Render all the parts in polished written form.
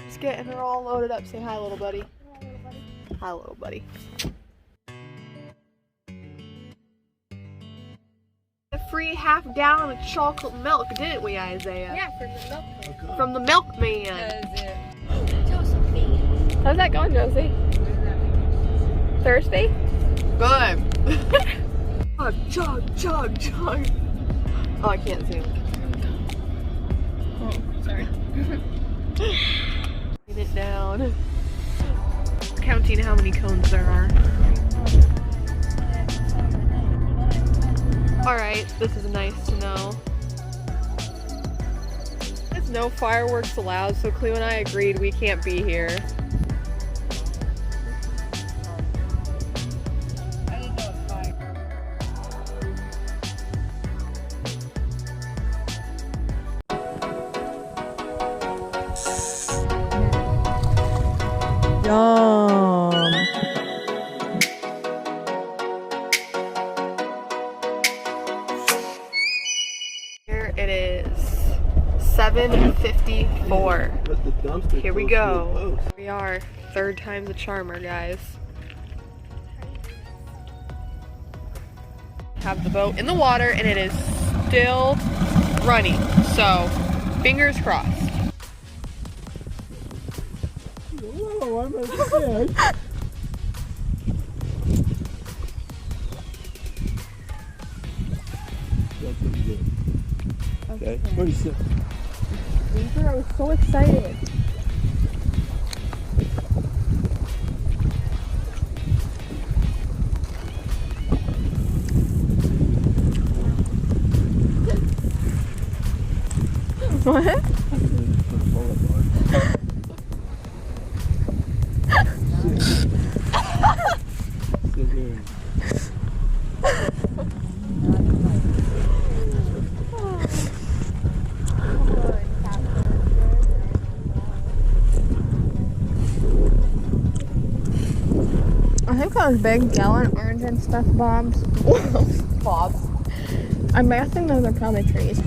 Just getting her all loaded up. Say hi, little buddy. Hi, little buddy. A free half gallon of chocolate milk, didn't we, Isaiah? Yeah, from the milk. From the milkman. Josephine. How's that going, Josie? Thirsty? Good. Chug, chug, chug. Oh, I can't see him. Oh, sorry. Get it down. Counting how many cones there are. Alright, this is nice to know. There's no fireworks allowed, so Cleo and I agreed we can't be here. Yum. Here it is, 7:54. Here we go. We are third time the charmer, guys. Have the boat in the water and it is still running. So, fingers crossed. Oh, I'm scared. That's pretty good. Okay, pretty simple. I was so excited. What? I think those big gallon orange and stuff bobs. Bobs. I'm guessing those are probably trees.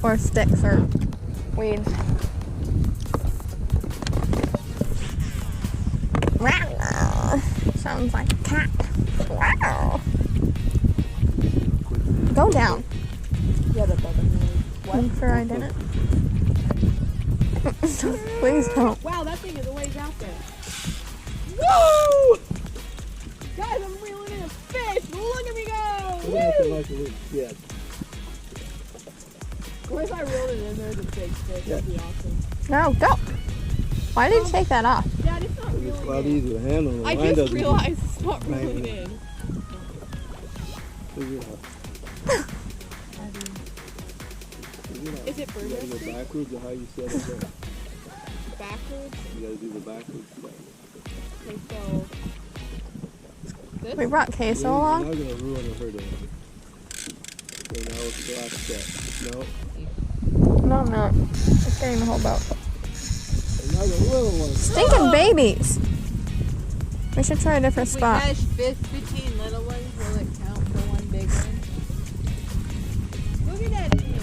Or sticks or weeds. Wow. Sounds like a cat. Wow. Go down. Yeah, that doesn't really. I'm sure I didn't. Please don't. Wow, that thing is a ways out there. Woo! Guys, I'm reeling in a fish. Look at me go. Yeah. What if I reeled it in there as a big fish? That'd be awesome. No, go. Why did you take that off? Dad, it's not It's a reeling lot in. easier to handle. I just realized it's not reeling in. Is it You bird gotta go nesting? backwards or how you set it up. Backwards? You gotta do the backwards stuff. Okay, so. This? We brought queso You're along. not gonna ruin her day. Okay, now it's the last step. No. No, I'm not. Just getting the whole boat. Another little one. Stinking babies. We should try a different spot. catch 15 little ones, will it count for one big one? Look at that thing.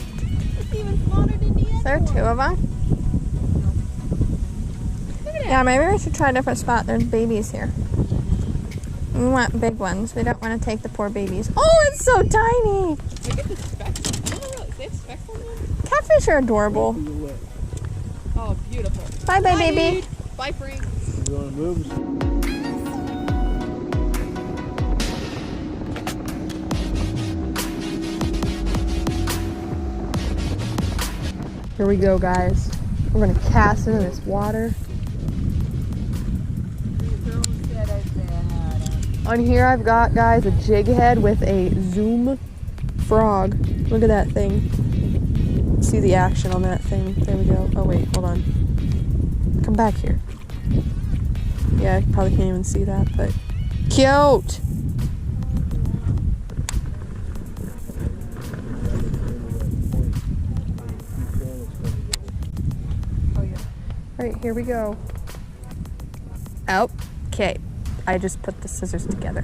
It's even smaller than the other There are two of them. Look at that. Yeah, maybe we should try a different spot. There's babies here. We want big ones. We don't want to take the poor babies. Oh, it's so tiny. Look at the specks. They have specks on them? Catfish are adorable. Oh, beautiful. Bye, baby. Dude. Bye, Frank. You wanna move? Here we go, guys. We're gonna cast into this water. On here I've got, guys, a jig head with a zoom frog. Look at that thing. See the action on that thing. There we go. Oh wait, hold on. Come back here. Yeah, I probably can't even see that, but cute. Alright, here we go. Okay. I just put the scissors together.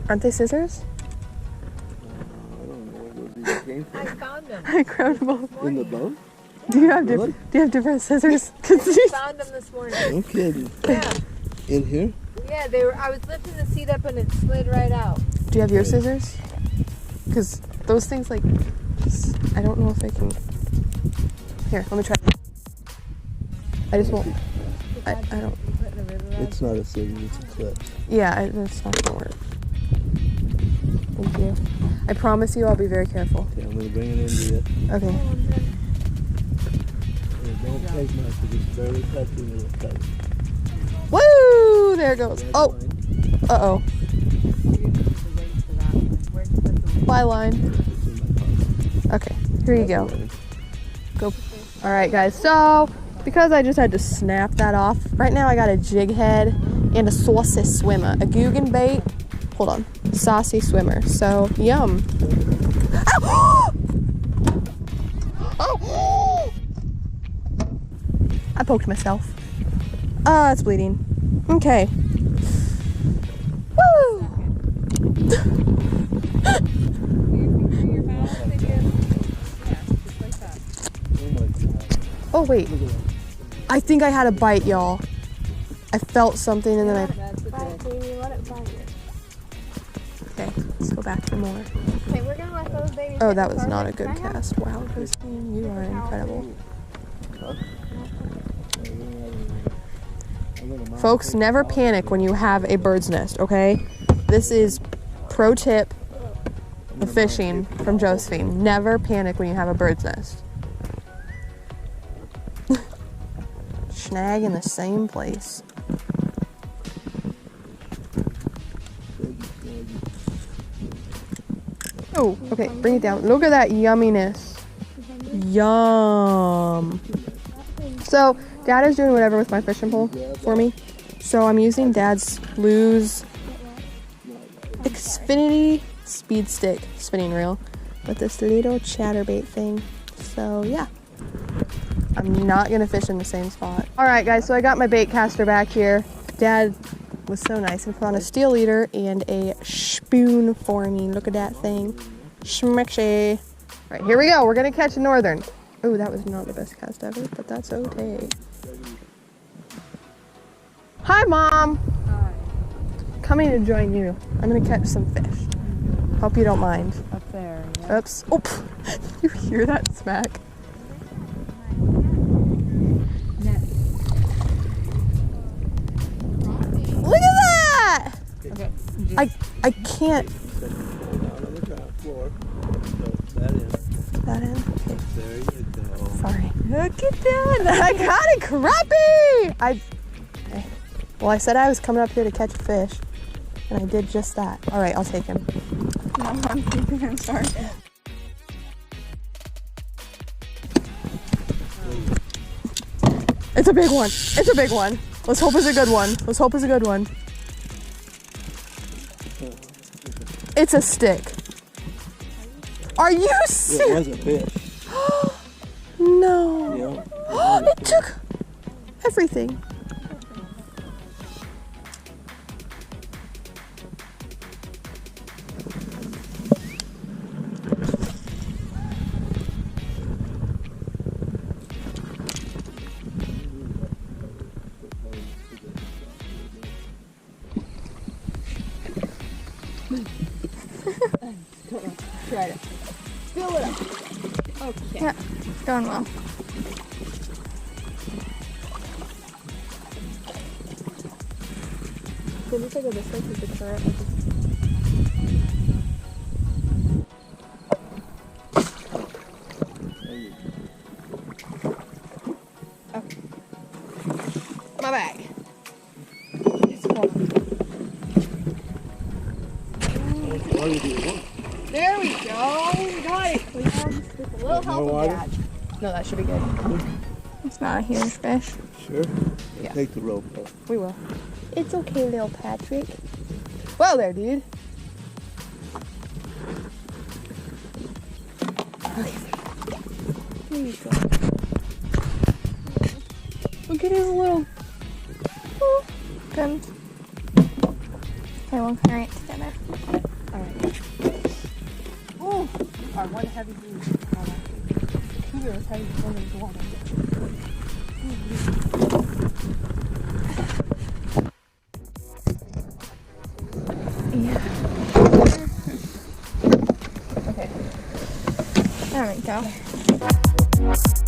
Aren't they scissors? I don't know where these came from. I found them. I grabbed them both. In the boat? Do you have different scissors? 'Cause you- Found them this morning. No kidding. Yeah. In here? Yeah, they were. I was lifting the seat up and it slid right out. Do you have your scissors? Because those things like, I don't know if I can. Here, let me try. I just won't. I don't. It's not a scissor, it's a clip. Yeah, it's not gonna work. Thank you. I promise you I'll be very careful. Okay, I'm gonna bring it into you. Okay. Don't take much, just barely touching it. Touch. Woo! There it goes. Oh. Uh-oh. Fly line. Okay, here you go. Go. All right, guys. So, because I just had to snap that off, right now I got a jig head and a saucy swimmer. A Guggen bait. Hold on. Saucy swimmer. So, yum. Ow! Oh! I poked myself. It's bleeding. Okay. Woo! Oh wait, I think I had a bite, y'all. I felt something and then I... Okay, let's go back for more. Okay, we're gonna let those babies. Oh, that was not a good cast. Wow, Christine, you are incredible. Folks, never panic when you have a bird's nest, okay? This is pro tip of fishing from Josephine. Never panic when you have a bird's nest. Snag in the same place. Oh, okay, bring it down. Look at that yumminess. Yum. So, Dad is doing whatever with my fishing pole for me. So, I'm using Dad's Lose Xfinity Speed Stick spinning reel with this little chatterbait thing. So, yeah. I'm not gonna fish in the same spot. All right, guys, so I got my bait caster back here. Dad was so nice and put on a steel leader and a spoon for me. Look at that thing. Schmexy. All right, here we go. We're gonna catch a northern. Oh, that was not the best cast ever, but that's okay. Hi, Mom. Hi. Coming to join you. I'm gonna catch some fish. Hope you don't mind. Up there. Yeah. Oops. Oh, you hear that smack? Look at that! Okay. I can't. Down on the ground floor. So that in. That in. Okay. There you go. Sorry. Look at that! I got a crappie! Okay. Well, I said I was coming up here to catch a fish, and I did just that. All right, I'll take him. No, I'm keeping him. Sorry. It's a big one. It's a big one. Let's hope it's a good one. Let's hope it's a good one. It's a stick. Are you It serious? was a fish. No. Yeah. It took everything. Try it. Fill it up. Okay. Yeah, going well. Did you take a this way to the turret? My bag. There we go. We got it. We have just with a little help more of water? Dad. No, that should be good. It's not a huge fish. Sure. Yeah. Take the rope up. We will. It's okay, little Patrick. Well there, dude. Okay. There you go. Look at his little... Oh, Good. Okay, we'll carry it together. alright. Oh, our one heavy dude. Here, I wanted water. Okay. Alright, go.